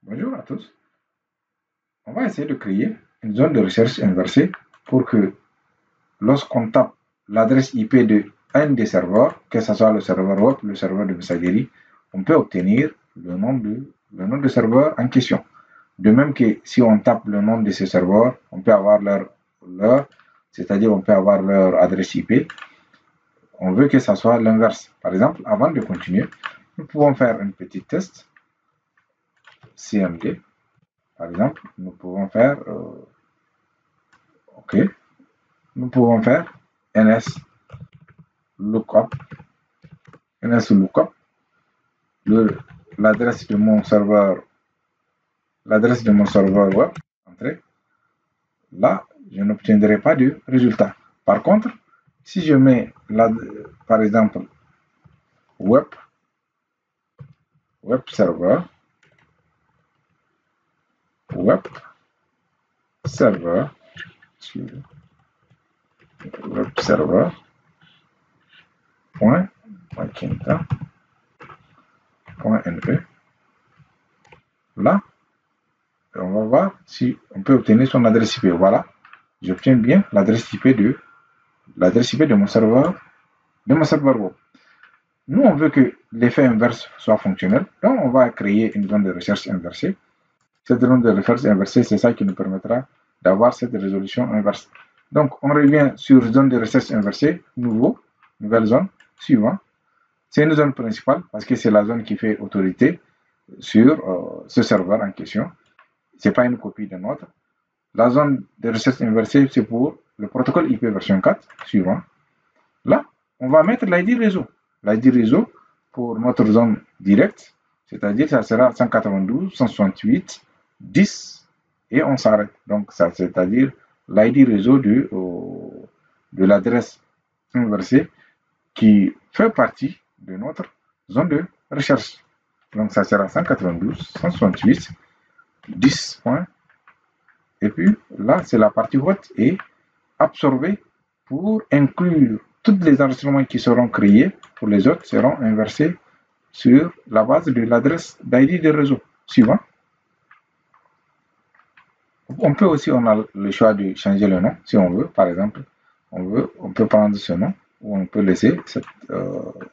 Bonjour à tous. On va essayer de créer une zone de recherche inversée pour que lorsqu'on tape l'adresse IP de un des serveurs, que ce soit le serveur web ou le serveur de messagerie, on peut obtenir le nom de serveur en question. De même que si on tape le nom de ce serveur, on peut avoir c'est-à-dire on peut avoir leur adresse IP. On veut que ça soit l'inverse. Par exemple, avant de continuer, nous pouvons faire un petit test CMD. Par exemple, nous pouvons faire OK. Nous pouvons faire ns lookup, l'adresse de mon serveur web, entrée. Là, je n'obtiendrai pas de résultat. Par contre, si je mets par exemple web server, .ne. Là, on va voir si on peut obtenir son adresse IP. Voilà, j'obtiens bien l'adresse IP de mon serveur web. Nous, on veut que l'effet inverse soit fonctionnel, donc on va créer une zone de recherche inversée. Cette zone de recherche inversée, c'est ça qui nous permettra d'avoir cette résolution inverse. Donc, on revient sur zone de recherche inversée, nouvelle zone, suivant. C'est une zone principale parce que c'est la zone qui fait autorité sur ce serveur en question. Ce n'est pas une copie de notre. La zone de recherche inversée, c'est pour le protocole IP version 4, suivant. Là, on va mettre l'ID réseau. L'ID réseau pour notre zone directe, c'est-à-dire ça sera 192, 168, 10 et on s'arrête. Donc, ça, c'est-à-dire l'ID réseau de l'adresse inversée qui fait partie de notre zone de recherche. Donc, ça sera 192, 168, 10 points. Et puis, là, c'est la partie haute et absorbée pour inclure tous les enregistrements qui seront créés pour les autres seront inversés sur la base de l'adresse d'ID de réseau. Suivant. On peut aussi, on a le choix de changer le nom si on veut. Par exemple, on peut prendre ce nom ou on peut laisser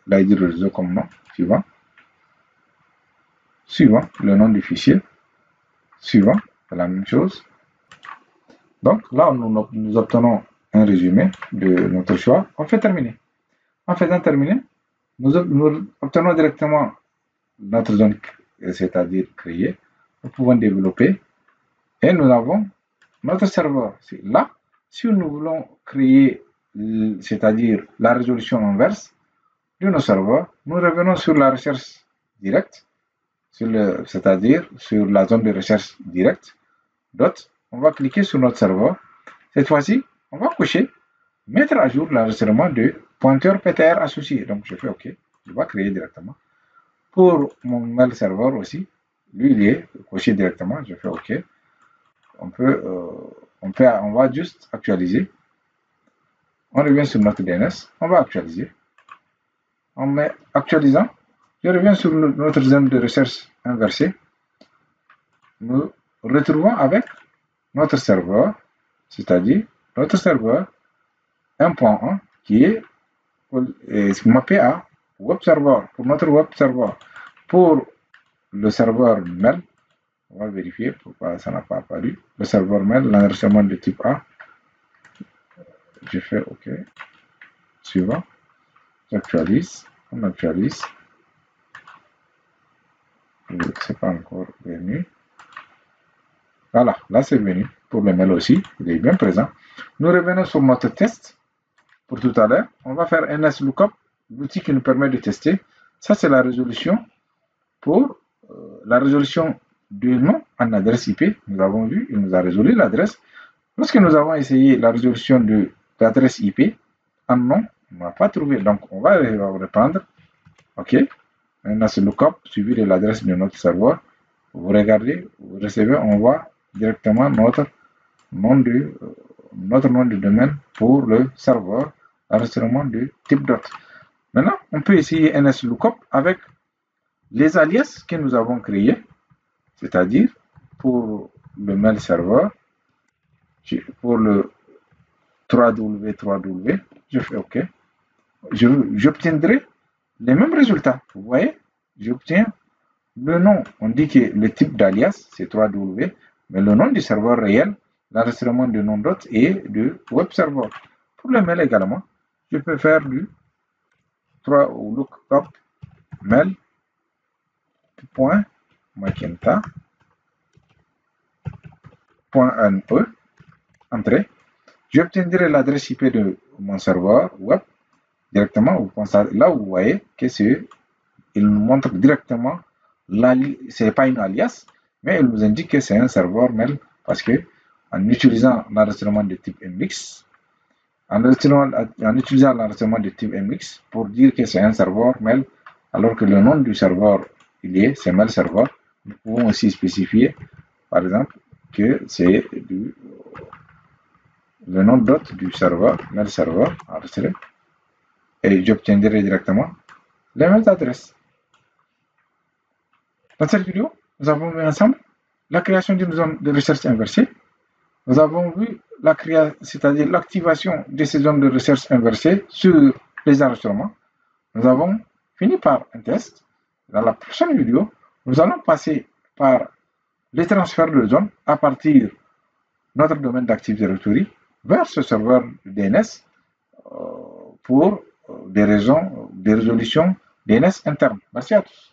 l'ID de réseau comme nom. Suivant. Suivant, le nom du fichier. Suivant, c'est la même chose. Donc là, nous obtenons un résumé de notre choix. On fait terminer. En faisant terminer, nous obtenons directement notre zone, c'est-à-dire créée. Nous pouvons développer et nous avons notre serveur. Là, si nous voulons créer, c'est-à-dire la résolution inverse de nos serveurs, nous revenons sur la recherche directe, c'est-à-dire sur la zone de recherche directe. On va cliquer sur notre serveur. Cette fois-ci, on va cocher mettre à jour l'enregistrement de pointeur PTR associé. Donc, je fais OK. Je vais créer directement. Pour mon mail serveur aussi, lui, il est coché directement. Je fais OK. On va juste actualiser. On revient sur notre DNS. On va actualiser. En actualisant, je reviens sur notre zone de recherche inversée. Nous retrouvons avec notre serveur, c'est-à-dire notre serveur 1.1 qui est mappé à web server, pour notre web server. Pour le serveur mail, on va vérifier pourquoi ça n'a pas apparu. Le serveur mail, l'enregistrement de type A. Je fais OK. Suivant. J'actualise. On actualise. C'est pas encore venu. Voilà, là c'est venu. Pour le mail aussi, il est bien présent. Nous revenons sur notre test. Pour tout à l'heure, on va faire NSLOOKUP, l'outil qui nous permet de tester. Ça, c'est la résolution pour la résolution du nom en adresse IP. Nous avons vu, il nous a résolu l'adresse. Lorsque nous avons essayé la résolution de l'adresse IP en nom, on n'a pas trouvé. Donc, on va reprendre. OK. NSLOOKUP suivi de l'adresse de notre serveur. Vous regardez, vous recevez, on voit directement notre nom de domaine pour le serveur, enregistrement de type dot. Maintenant, on peut essayer NSLOOKUP avec les alias que nous avons créés. C'est-à-dire, pour le mail serveur, pour le 3W, je fais OK. J'obtiendrai les mêmes résultats. Vous voyez, j'obtiens le nom. On dit que le type d'alias, c'est 3W, mais le nom du serveur réel, l'enregistrement de nom d'hôte et de web server. Pour le mail également, je peux faire du 3 ou lookup mail point magenta .ne entrée. J'obtiendrai l'adresse IP de mon serveur web directement. Là, vous voyez que c'est, il nous montre directement, c'est pas une alias, mais il nous indique que c'est un serveur mail parce que en utilisant l'enregistrement de type MX, en utilisant l'enregistrement de type MX pour dire que c'est un serveur mail, alors que le nom du serveur, c'est mail serveur. Nous pouvons aussi spécifier, par exemple, que c'est le nom d'hôte du serveur, mail serveur enregistré, et j'obtiendrai directement les mêmes adresses. Dans cette vidéo, nous avons vu ensemble la création d'une zone de recherche inversée. Nous avons vu c'est-à-dire l'activation de ces zones de recherche inversée sur les enregistrements. Nous avons fini par un test. Dans la prochaine vidéo, nous allons passer par les transferts de zones à partir de notre domaine d'Active Directory vers ce serveur DNS pour des raisons de résolution DNS interne. Merci à tous.